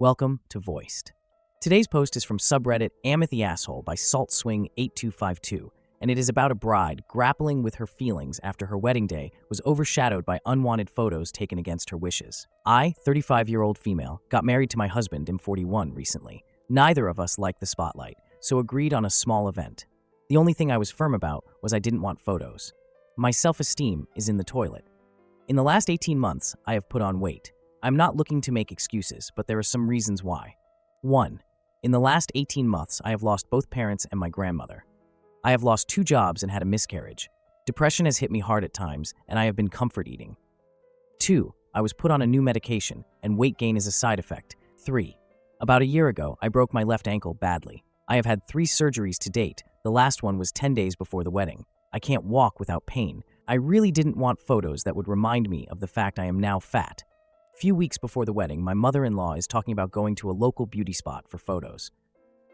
Welcome to Voiced. Today's post is from subreddit Am the Asshole by SaltSwing8252, and it is about a bride grappling with her feelings after her wedding day was overshadowed by unwanted photos taken against her wishes. I, 35-year-old female, got married to my husband, M41, recently. Neither of us liked the spotlight, so agreed on a small event. The only thing I was firm about was I didn't want photos. My self-esteem is in the toilet. In the last 18 months, I have put on weight. I'm not looking to make excuses, but there are some reasons why. 1. In the last 18 months, I have lost both parents and my grandmother. I have lost 2 jobs and had a miscarriage. Depression has hit me hard at times, and I have been comfort eating. 2. I was put on a new medication, and weight gain is a side effect. 3. About a year ago, I broke my left ankle badly. I have had 3 surgeries to date. The last one was 10 days before the wedding. I can't walk without pain. I really didn't want photos that would remind me of the fact I am now fat. Few weeks before the wedding, my mother-in-law is talking about going to a local beauty spot for photos.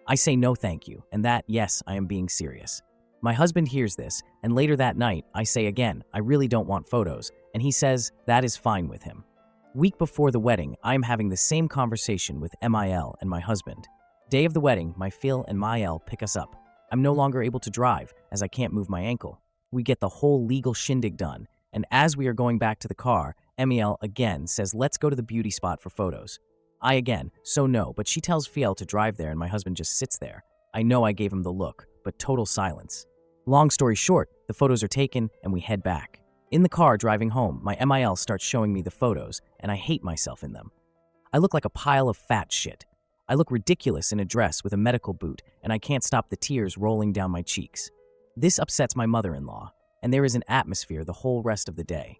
I say no thank you, and that, yes, I am being serious. My husband hears this, and later that night, I say again, I really don't want photos, and he says that is fine with him. Week before the wedding, I am having the same conversation with MIL and my husband. Day of the wedding, my Phil and Mael pick us up. I'm no longer able to drive, as I can't move my ankle. We get the whole legal shindig done, and as we are going back to the car, Emiel again says, let's go to the beauty spot for photos. I again, so no, but she tells Fiel to drive there and my husband just sits there. I know I gave him the look, but total silence. Long story short, the photos are taken and we head back. In the car driving home, my MIL starts showing me the photos and I hate myself in them. I look like a pile of fat shit. I look ridiculous in a dress with a medical boot and I can't stop the tears rolling down my cheeks. This upsets my mother-in-law, and there is an atmosphere the whole rest of the day.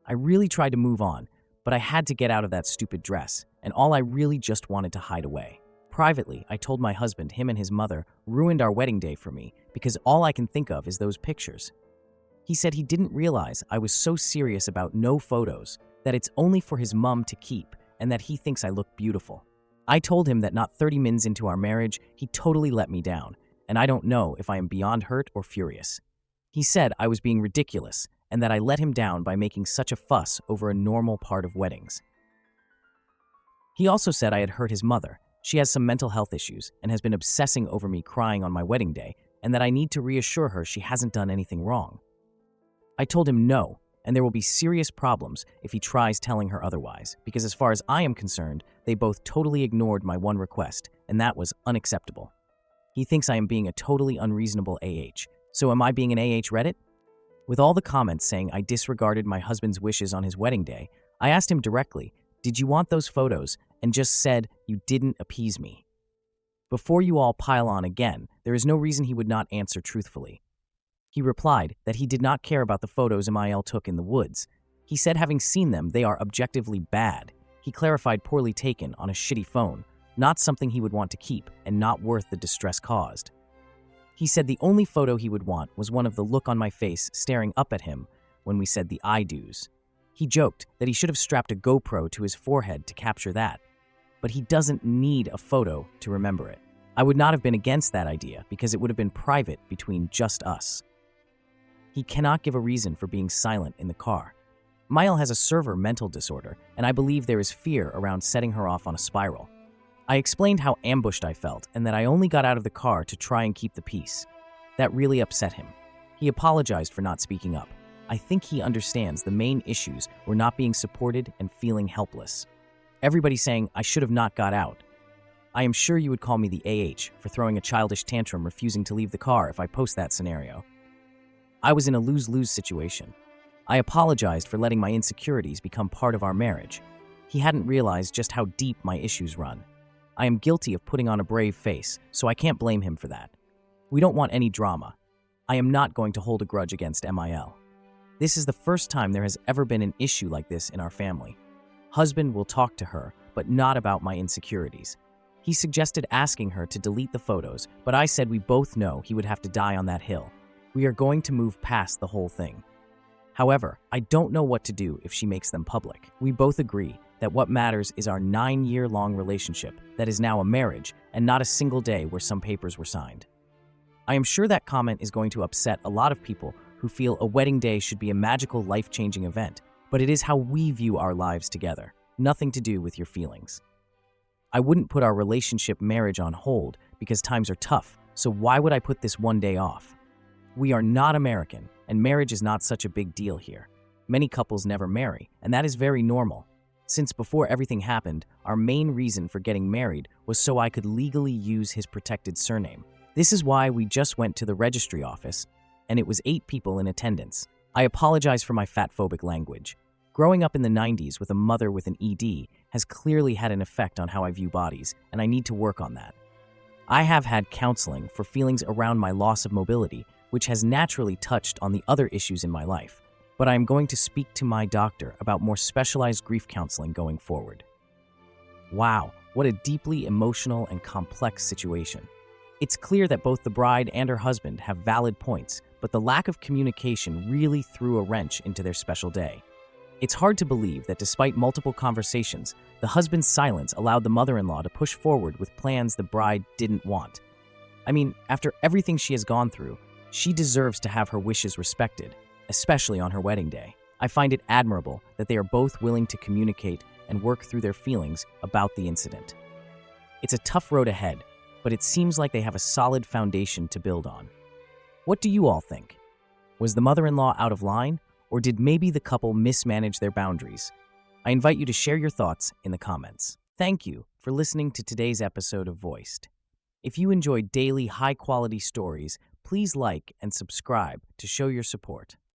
I really tried to move on, but I had to get out of that stupid dress, and all I really just wanted to hide away. Privately, I told my husband him and his mother ruined our wedding day for me because all I can think of is those pictures. He said he didn't realize I was so serious about no photos, that it's only for his mom to keep, and that he thinks I look beautiful. I told him that not 30 minutes into our marriage, he totally let me down, and I don't know if I am beyond hurt or furious. He said I was being ridiculous, and that I let him down by making such a fuss over a normal part of weddings. He also said I had hurt his mother. She has some mental health issues and has been obsessing over me crying on my wedding day, and that I need to reassure her she hasn't done anything wrong. I told him no, and there will be serious problems if he tries telling her otherwise, because as far as I am concerned, they both totally ignored my one request, and that was unacceptable. He thinks I am being a totally unreasonable AH. So am I being an AH Reddit? With all the comments saying I disregarded my husband's wishes on his wedding day, I asked him directly, did you want those photos? And just said, you didn't appease me. Before you all pile on again, there is no reason he would not answer truthfully. He replied that he did not care about the photos MIL took in the woods. He said having seen them, they are objectively bad. He clarified poorly taken on a shitty phone, not something he would want to keep and not worth the distress caused. He said the only photo he would want was one of the look on my face staring up at him when we said the I do's. He joked that he should have strapped a GoPro to his forehead to capture that, but he doesn't need a photo to remember it. I would not have been against that idea because it would have been private between just us. He cannot give a reason for being silent in the car. Mile has a server mental disorder, and I believe there is fear around setting her off on a spiral. I explained how ambushed I felt and that I only got out of the car to try and keep the peace. That really upset him. He apologized for not speaking up. I think he understands the main issues were not being supported and feeling helpless. Everybody saying I should have not got out. I am sure you would call me the AH for throwing a childish tantrum refusing to leave the car if I post that scenario. I was in a lose-lose situation. I apologized for letting my insecurities become part of our marriage. He hadn't realized just how deep my issues run. I am guilty of putting on a brave face, so I can't blame him for that. We don't want any drama. I am not going to hold a grudge against MIL. This is the first time there has ever been an issue like this in our family. Husband will talk to her, but not about my insecurities. He suggested asking her to delete the photos, but I said we both know he would have to die on that hill. We are going to move past the whole thing. However, I don't know what to do if she makes them public. We both agree that what matters is our 9-year-long relationship that is now a marriage and not a single day where some papers were signed. I am sure that comment is going to upset a lot of people who feel a wedding day should be a magical, life-changing event, but it is how we view our lives together, nothing to do with your feelings. I wouldn't put our relationship marriage on hold because times are tough, so why would I put this one day off? We are not American, and marriage is not such a big deal here. Many couples never marry, and that is very normal. Since before everything happened, our main reason for getting married was so I could legally use his protected surname. This is why we just went to the registry office, and it was 8 people in attendance. I apologize for my fatphobic language. Growing up in the 90s with a mother with an ED has clearly had an effect on how I view bodies, and I need to work on that. I have had counseling for feelings around my loss of mobility, which has naturally touched on the other issues in my life, but I am going to speak to my doctor about more specialized grief counseling going forward. Wow, what a deeply emotional and complex situation. It's clear that both the bride and her husband have valid points, but the lack of communication really threw a wrench into their special day. It's hard to believe that despite multiple conversations, the husband's silence allowed the mother-in-law to push forward with plans the bride didn't want. I mean, after everything she has gone through, she deserves to have her wishes respected, especially on her wedding day. I find it admirable that they are both willing to communicate and work through their feelings about the incident. It's a tough road ahead, but it seems like they have a solid foundation to build on. What do you all think? Was the mother-in-law out of line, or did maybe the couple mismanage their boundaries? I invite you to share your thoughts in the comments. Thank you for listening to today's episode of Voiced. If you enjoy daily, high-quality stories, please like and subscribe to show your support.